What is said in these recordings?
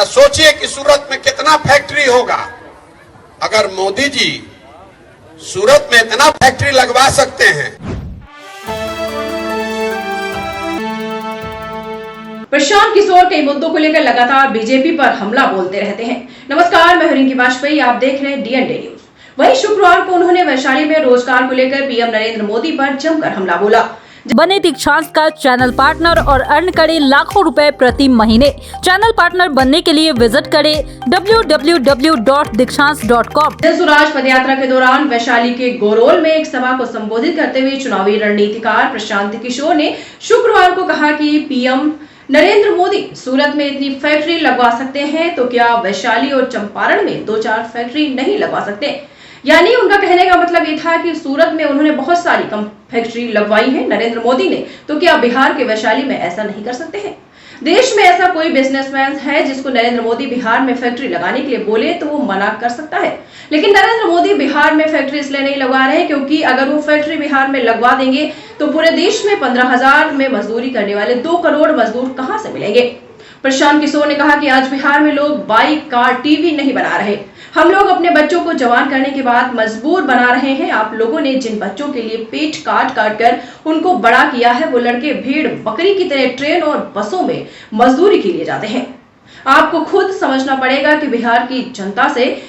जरा सोचिए कि सूरत में कितना फैक्ट्री होगा। अगर मोदी जी सूरत में इतना फैक्ट्री लगवा सकते हैं। प्रशांत किशोर कई मुद्दों को लेकर लगातार बीजेपी पर हमला बोलते रहते हैं। नमस्कार, मैं रिंकी वाजपेयी, आप देख रहे हैं डीएनडे न्यूज। वहीं शुक्रवार को उन्होंने वैशाली में रोजगार को लेकर पीएम नरेंद्र मोदी पर जमकर हमला बोला। बने दीक्षांत का चैनल पार्टनर और अर्न करे लाखों रुपए प्रति महीने। चैनल पार्टनर बनने के लिए विजिट करें www.dikshans.com। जन स्वराज पदयात्रा के दौरान वैशाली के गोरोल में एक सभा को संबोधित करते हुए चुनावी रणनीतिकार प्रशांत किशोर ने शुक्रवार को कहा कि पीएम नरेंद्र मोदी सूरत में इतनी फैक्ट्री लगवा सकते हैं तो क्या वैशाली और चंपारण में 2-4 फैक्ट्री नहीं लगवा सकते। यानी उनका कहने का मतलब ये था कि सूरत में उन्होंने बहुत सारी कम फैक्ट्री लगवाई है नरेंद्र मोदी ने, तो क्या बिहार के वैशाली में ऐसा नहीं कर सकते हैं। देश में ऐसा कोई बिजनेसमैन है जिसको नरेंद्र मोदी बिहार में फैक्ट्री लगाने के लिए बोले तो वो मना कर सकता है। लेकिन नरेंद्र मोदी बिहार में फैक्ट्री इसलिए नहीं लगवा रहे क्योंकि अगर वो फैक्ट्री बिहार में लगवा देंगे तो पूरे देश में 15,000 में मजदूरी करने वाले 2 करोड़ मजदूर कहां से मिलेंगे। प्रशांत किशोर ने कहा कि आज बिहार में लोग बाइक, कार, टीवी नहीं बना रहे। हम लोग अपने बच्चों को जवान करने के बाद मजबूर बना रहे हैं। आप लोगों ने जिन बच्चों के लिए पेट काट काट कर उनको बड़ा किया है, वो लड़के भेड़ बकरी की तरह ट्रेन और बसों में मजदूरी के लिए जाते हैं। आपको खुद समझना पड़ेगा कि बिहार की जनता से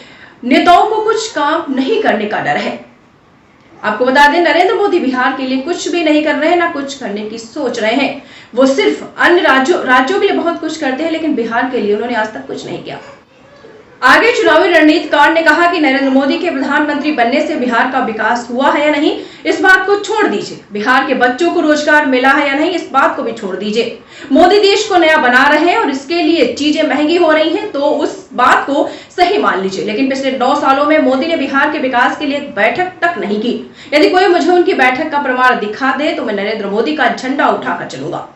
नेताओं को कुछ काम नहीं करने का डर है। आपको बता दें, नरेंद्र मोदी बिहार के लिए कुछ भी नहीं कर रहे हैं, ना कुछ करने की सोच रहे हैं। वो सिर्फ अन्य राज्यों के लिए बहुत कुछ करते हैं, लेकिन बिहार के लिए उन्होंने आज तक कुछ नहीं किया। आगे चुनावी रणनीतिकार ने कहा कि नरेंद्र मोदी के प्रधानमंत्री बनने से बिहार का विकास हुआ है या नहीं, इस बात को छोड़ दीजिए। बिहार के बच्चों को रोजगार मिला है या नहीं, इस बात को भी छोड़ दीजिए। मोदी देश को नया बना रहे हैं और इसके लिए चीजें महंगी हो रही हैं, तो उस बात को सही मान लीजिए। लेकिन पिछले 9 सालों में मोदी ने बिहार के विकास के लिए बैठक तक नहीं की। यदि कोई मुझे उनकी बैठक का प्रमाण दिखा दे तो मैं नरेंद्र मोदी का झंडा उठाकर चलूंगा।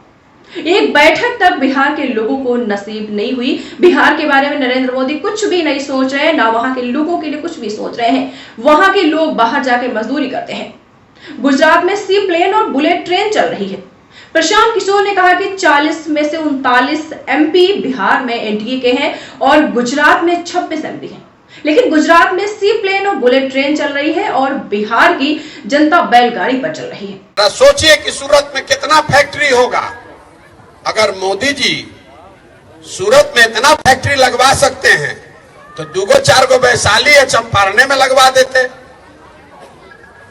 एक बैठक तक बिहार के लोगों को नसीब नहीं हुई। बिहार के बारे में नरेंद्र मोदी कुछ भी नहीं सोच रहे हैं, ना वहां के लोगों के लिए कुछ भी सोच रहे हैं। वहां के लोग बाहर जाके मजदूरी करते हैं। गुजरात में सी प्लेन और बुलेट ट्रेन चल रही है। प्रशांत किशोर ने कहा कि 40 में से 39 एमपी बिहार में एनडीए के हैं और गुजरात में 26 एमपी हैं। लेकिन गुजरात में सी प्लेन और बुलेट ट्रेन चल रही है और बिहार की जनता बैलगाड़ी पर चल रही है। सोचिए कि सूरत में कितना फैक्ट्री होगा। अगर मोदी जी सूरत में इतना फैक्ट्री लगवा सकते हैं तो 2-4 गो वैशाली या चंपारण में लगवा देते।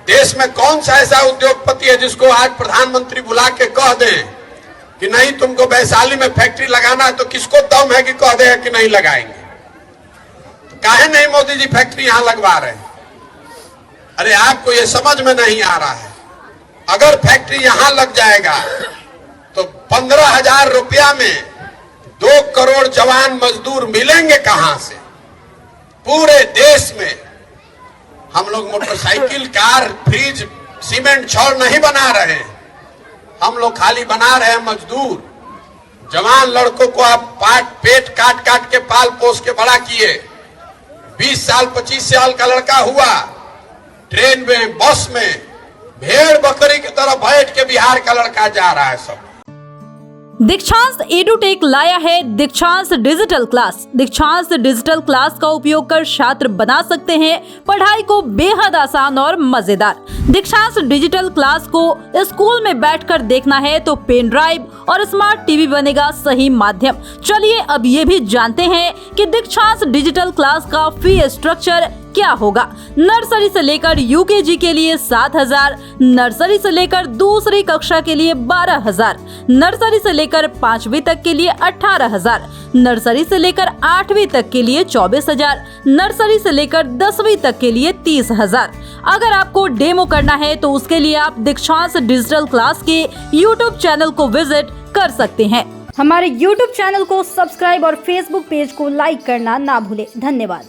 देश में कौन सा ऐसा उद्योगपति है जिसको आज प्रधानमंत्री बुला के कह दें कि नहीं तुमको वैशाली में फैक्ट्री लगाना है, तो किसको दम है कि कह दे कि नहीं लगाएंगे। तो काहे नहीं मोदी जी फैक्ट्री यहां लगवा रहे हैं। अरे आपको ये समझ में नहीं आ रहा है। अगर फैक्ट्री यहां लग जाएगा तो 15,000 रुपया में 2 करोड़ जवान मजदूर मिलेंगे कहां से। पूरे देश में हम लोग मोटरसाइकिल, कार, फ्रिज, सीमेंट, छड़ नहीं बना रहे हैं। हम लोग खाली बना रहे हैं मजदूर। जवान लड़कों को आप पेट काट काट के पाल पोस के बड़ा किए। 20 साल 25 साल का लड़का हुआ, ट्रेन में, बस में भेड़ बकरी की तरह बैठ के बिहार का लड़का जा रहा है सब। दीक्षांत एडुटेक लाया है दीक्षांत डिजिटल क्लास। दीक्षांत डिजिटल क्लास का उपयोग कर छात्र बना सकते हैं पढ़ाई को बेहद आसान और मजेदार। दीक्षांत डिजिटल क्लास को स्कूल में बैठकर देखना है तो पेन ड्राइव और स्मार्ट टीवी बनेगा सही माध्यम। चलिए अब ये भी जानते हैं कि दीक्षांत डिजिटल क्लास का फी स्ट्रक्चर क्या होगा। नर्सरी से लेकर यूकेजी के लिए 7,000, नर्सरी से लेकर दूसरी कक्षा के लिए 12,000, नर्सरी से लेकर 5वीं तक के लिए 18,000, नर्सरी से लेकर 8वीं तक के लिए 24,000, नर्सरी से लेकर 10वीं तक के लिए 30,000। अगर आपको डेमो करना है तो उसके लिए आप दीक्षांत डिजिटल क्लास के यूट्यूब चैनल को विजिट कर सकते हैं। हमारे यूट्यूब चैनल को सब्सक्राइब और फेसबुक पेज को लाइक करना ना भूले। धन्यवाद।